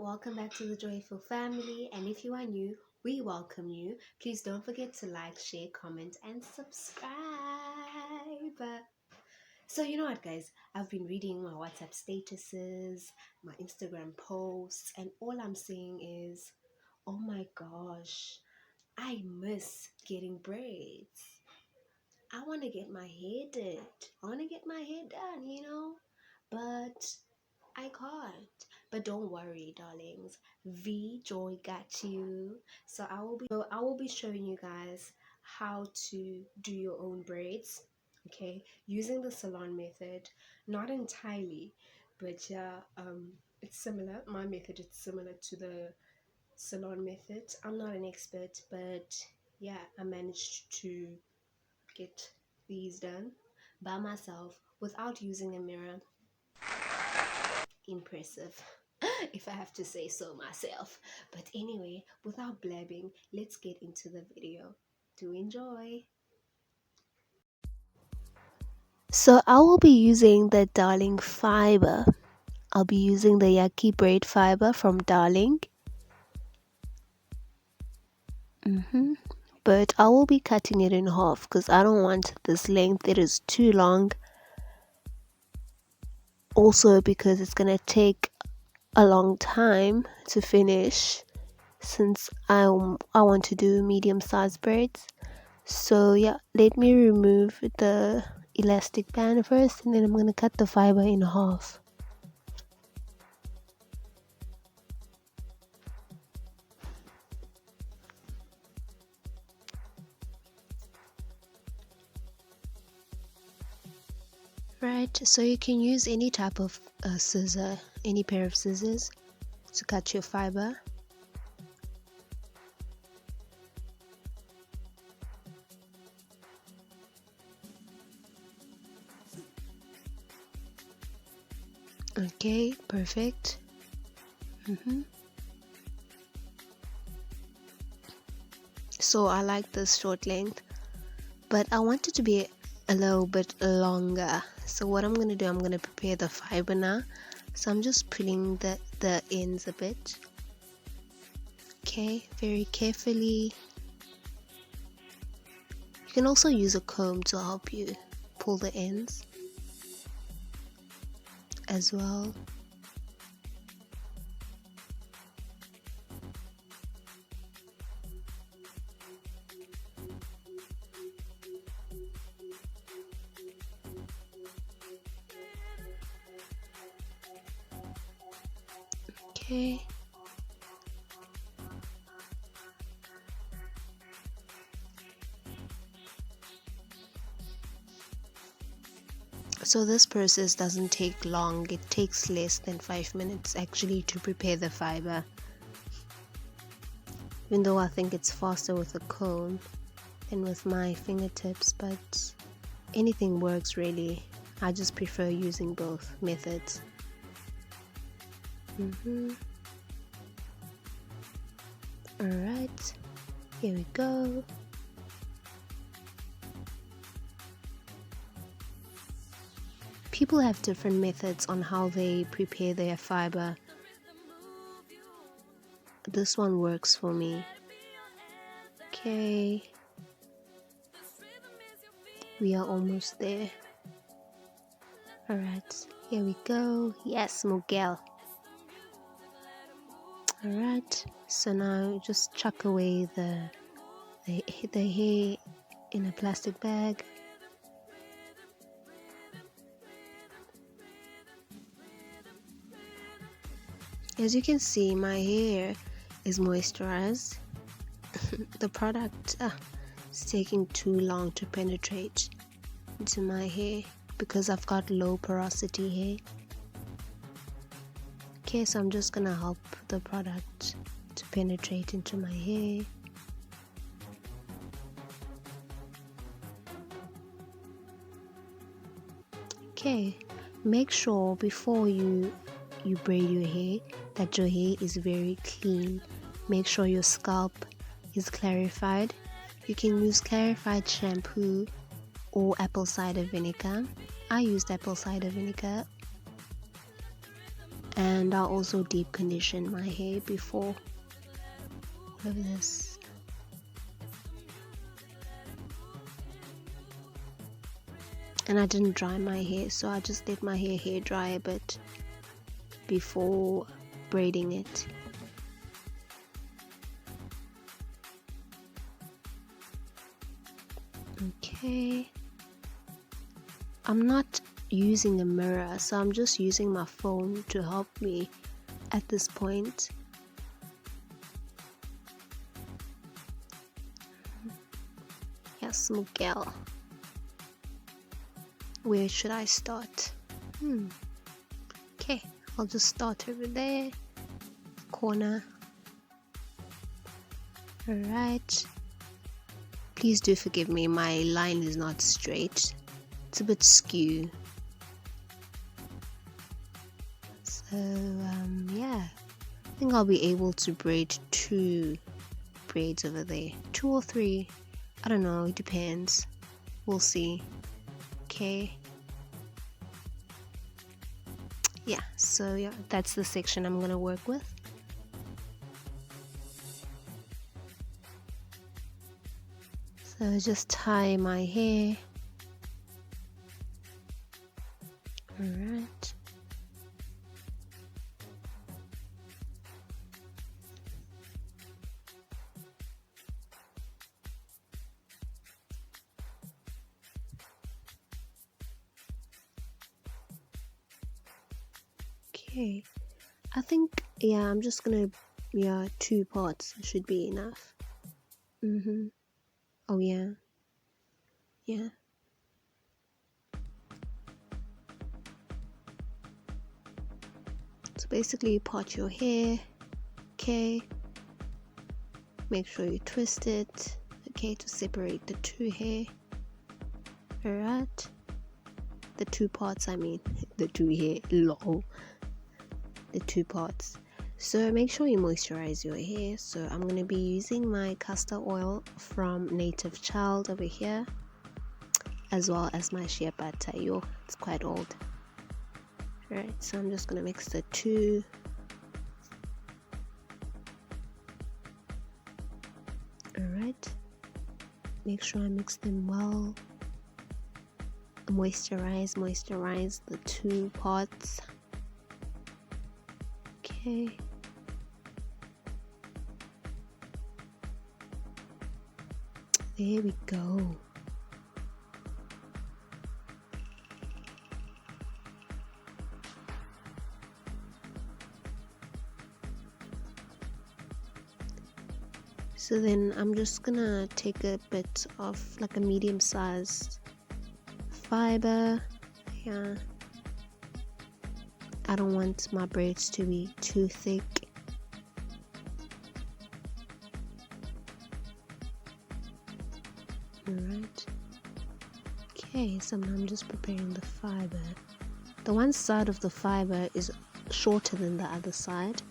welcome back to the Joyful Family. And if you are new, we welcome you. Please don't forget to like, share, comment, and subscribe. So, you know what, guys? I've been reading my WhatsApp statuses, my Instagram posts, and all I'm saying is, oh my gosh, I miss getting braids. I want to get my hair did. I want to get my hair done. But I can't. But don't worry, darlings. V Joy got you. So I will be showing you guys how to do your own braids. Okay, using the salon method. Not entirely, but yeah, it's similar. My method is similar to the salon method. I'm not an expert, but yeah, I managed to get these done by myself without using a mirror. Impressive, if I have to say so myself. But anyway, without blabbing, let's get into the video. Do enjoy. So I will be using the Darling fiber. I'll be using the Yaki braid fiber from Darling. But I will be cutting it in half because I don't want this length. It is too long. Also because it's gonna take a long time to finish since I want to do medium-sized braids. So yeah, let me remove the elastic band first, and then I'm gonna cut the fiber in half. Right, so you can use any type of scissor, any pair of scissors to cut your fiber. Okay, perfect. So I like this short length, but I want it to be a little bit longer. So what I'm gonna do, I'm gonna prepare the fiber now. So I'm just pulling the ends a bit. Okay, very carefully. You can also use a comb to help you pull the ends as well. Okay. So this process doesn't take long. It takes less than 5 minutes actually to prepare the fiber. Even though I think it's faster with a comb than with my fingertips, but anything works really. I just prefer using both methods. Alright, here we go. People have different methods on how they prepare their fiber. This one works for me. Okay, we are almost there. Alright, here we go. Yes, Miguel. Alright, so now just chuck away the hair in a plastic bag. As you can see, my hair is moisturized. The product is taking too long to penetrate into my hair because I've got low porosity hair. Okay, so I'm just gonna help the product to penetrate into my hair. Okay, make sure before you braid your hair that your hair is very clean. Make sure your scalp is clarified. You can use clarified shampoo or apple cider vinegar. I used apple cider vinegar. And I'll also deep condition my hair before of this. And I didn't dry my hair, so I just let my hair dry a bit before braiding it. Okay, I'm not using a mirror, so I'm just using my phone to help me at this point. Yes, Miguel. Where should I start? Okay, I'll just start over there, corner. Alright. Please do forgive me, my line is not straight. It's a bit skew. So, yeah. I think I'll be able to braid 2 braids over there. 2 or 3. I don't know, it depends. We'll see. Okay. Yeah, so yeah, that's the section I'm gonna work with. So just tie my hair. Alright. Okay, I think, yeah, I'm just gonna, 2 parts should be enough. Oh yeah. Yeah. So basically you part your hair, okay, make sure you twist it, okay, to separate the 2 hair. Alright, the 2 parts, I mean, the 2 hair, lol, the 2 parts. So make sure you moisturize your hair. So I'm going to be using my castor oil from Native Child over here, as well as my shea butter. It's quite old. Alright, so I'm just going to mix the 2. Alright, make sure I mix them well. Moisturize the 2 parts. Okay. There we go. So then I'm just gonna take a bit of like a medium-sized fiber. Yeah, I don't want my braids to be too thick. Alright. Okay, so now I'm just preparing the fiber. The one side of the fiber is shorter than the other side.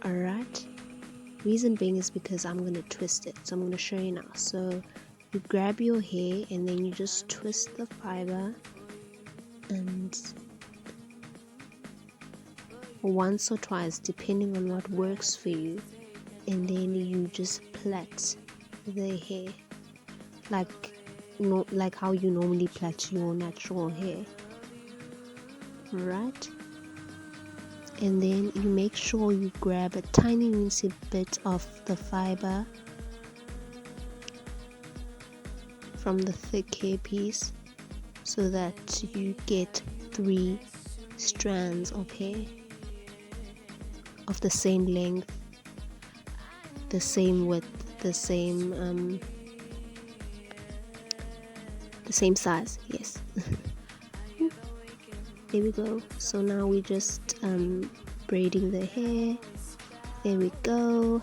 Alright. Reason being is because I'm going to twist it. So I'm going to show you now. So you grab your hair and then you just twist the fiber, and once or twice depending on what works for you, and then you just plait the hair like how you normally plait your natural hair, right? And then you make sure you grab a tiny weensy bit of the fiber from the thick hair piece so that you get 3 strands of hair of the same length, the same width, the same size. Yes. There we go. So now we just braiding the hair. There we go.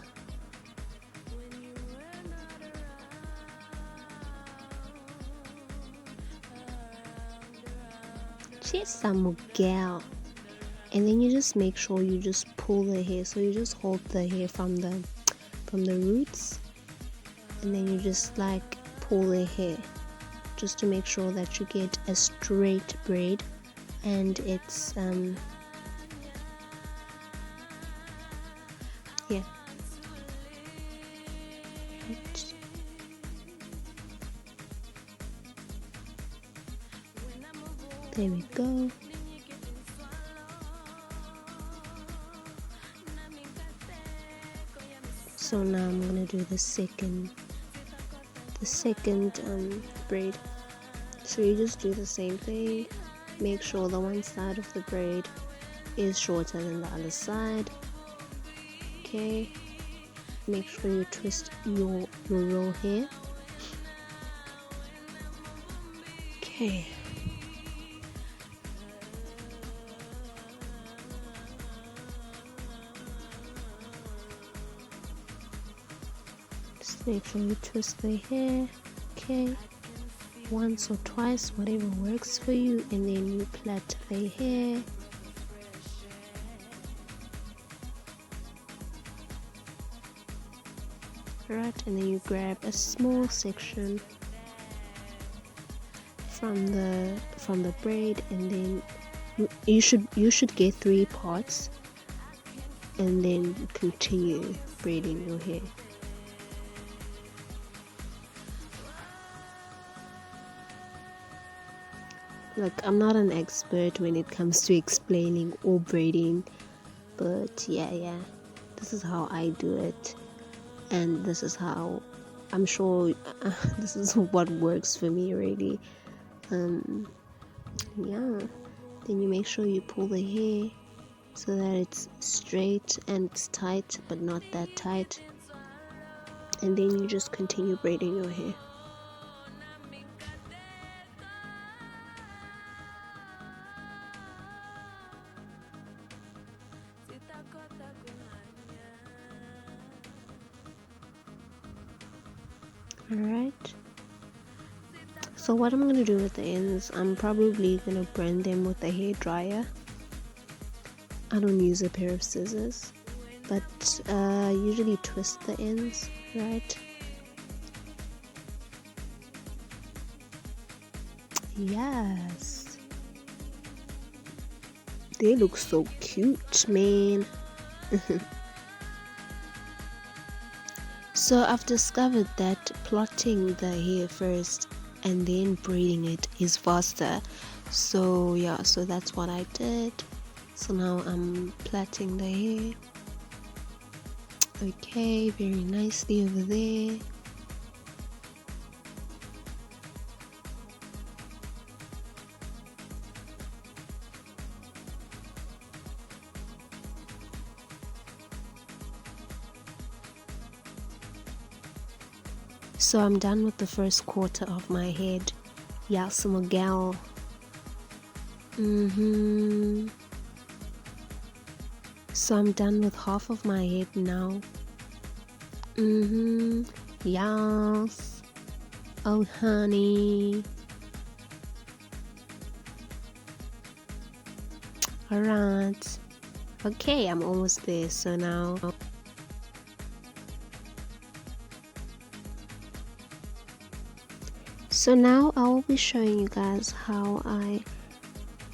She's a Miguel. And then you just make sure you just pull the hair. So you just hold the hair from the roots, and then you just like pull the hair just to make sure that you get a straight braid and it's here. Right. There we go. So now I'm gonna do the second braid. So you just do the same thing. Make sure the one side of the braid is shorter than the other side. Okay. Make sure you twist your roll here. Okay. Just make sure you twist the hair. Okay. Once or twice, whatever works for you, and then you plait the hair. Right, and then you grab a small section from the braid, and then you should get 3 parts, and then continue braiding your hair. Like, I'm not an expert when it comes to explaining or braiding, but yeah, this is how I do it, and this is how I'm sure this is what works for me really. Yeah, then you make sure you pull the hair so that it's straight and it's tight but not that tight, and then you just continue braiding your hair. Alright, so what I'm going to do with the ends, I'm probably going to blend them with a hairdryer. I don't use a pair of scissors, but usually twist the ends, right? Yes, they look so cute, man. So I've discovered that plaiting the hair first and then braiding it is faster. So yeah, so that's what I did. So now I'm plaiting the hair. Okay, very nicely over there. So I'm done with the first quarter of my head. Yeah, some gal. So I'm done with half of my head now. Yes. Oh honey. Alright. Okay, I'm almost there. So now I will be showing you guys how I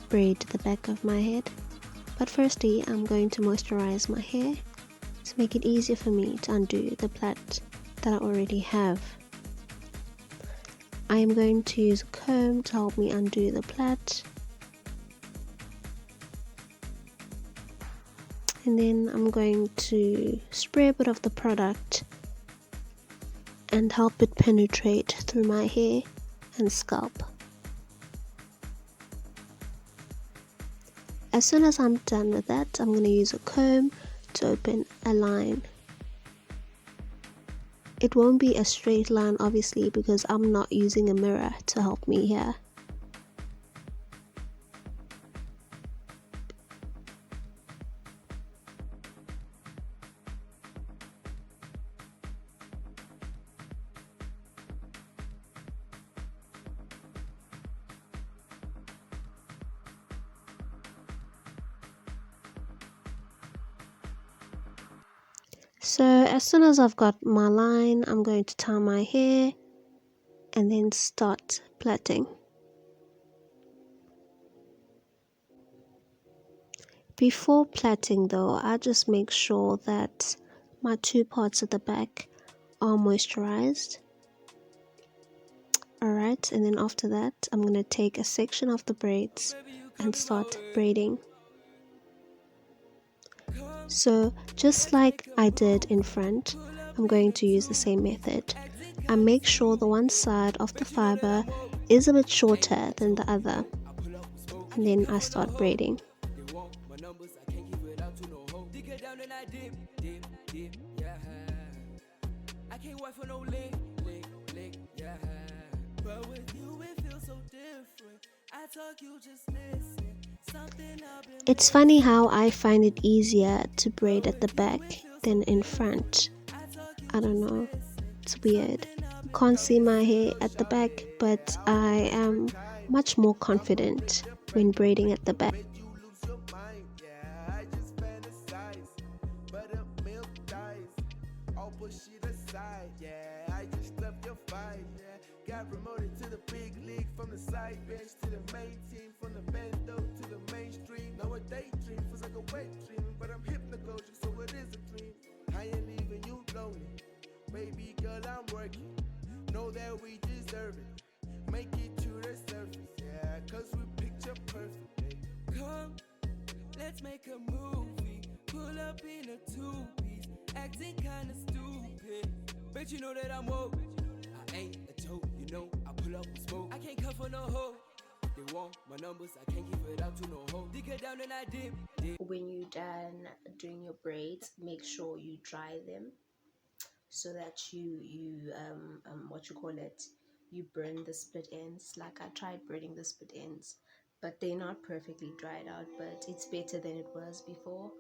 braid the back of my head. But firstly, I'm going to moisturize my hair to make it easier for me to undo the plait that I already have. I am going to use a comb to help me undo the plait. And then I'm going to spray a bit of the product and help it penetrate through my hair and scalp. As soon as I'm done with that, I'm going to use a comb to open a line. It won't be a straight line obviously because I'm not using a mirror to help me here. So as soon as I've got my line, I'm going to tie my hair and then start plaiting. Before plaiting though, I just make sure that my two parts at the back are moisturized. Alright, and then after that, I'm going to take a section of the braids and start braiding. So just like I did in front, I'm going to use the same method. I make sure the one side of the fiber is a bit shorter than the other, and then I start braiding. It's funny how I find it easier to braid at the back than in front. I don't know, it's weird. You can't see my hair at the back, but I am much more confident when braiding at the back. Got promoted to the big league, from the side bench to the main team, from the bando to the mainstream. Now a daydream feels like a wet dream, but I'm hypnagogic, so it is a dream. I ain't leaving you lonely, baby girl, I'm working. Know that we deserve it, make it to the surface, yeah, cause we picture perfect, baby. Come, let's make a movie, pull up in a two-piece, acting kinda stupid, but you know that I'm woke. I ain't a joke, you know, I pull up with smoke. I can't come for no hoe. They want my numbers, I can't give it out to no hoe. Dig it down and I dip. When you're done doing your braids, make sure you dry them so that you what you call it, you burn the split ends. Like I tried burning the split ends, but they're not perfectly dried out, but it's better than it was before.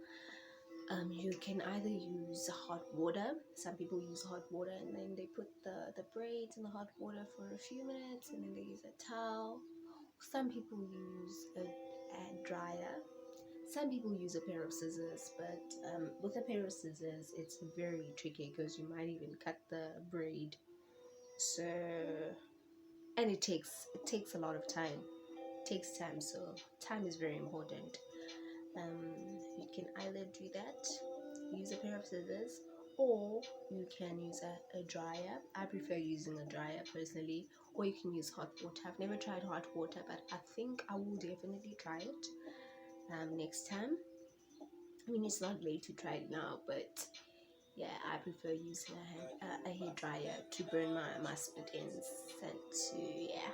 You can either use hot water. Some people use hot water and then they put the braids in the hot water for a few minutes and then they use a towel. Some people use a dryer. Some people use a pair of scissors, but with a pair of scissors, it's very tricky because you might even cut the braid. So, and it takes a lot of time. It takes time, so time is very important. You can either do that, use a pair of scissors, or you can use a dryer. I prefer using a dryer personally, or you can use hot water. I've never tried hot water, but I think I will definitely try it next time. I mean, it's not late to try it now, but yeah, I prefer using a hair dryer to burn my split ends and to, yeah,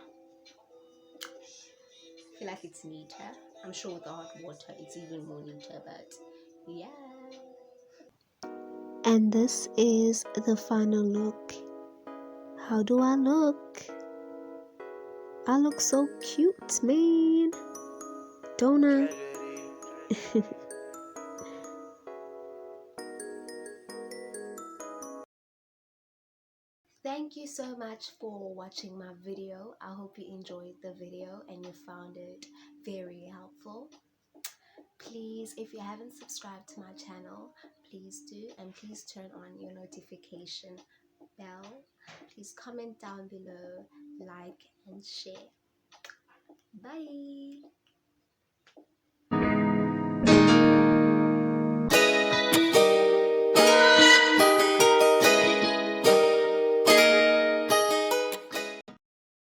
feel like it's neater. I'm sure with the hot water it's even more neater, but yeah. And this is the final look. How do I look? I look so cute, man. Don't I? Thank you so much for watching my video. I hope you enjoyed the video and you found it very helpful. Please, if you haven't subscribed to my channel, please do, and please turn on your notification bell. Please comment down below, like and share. Bye.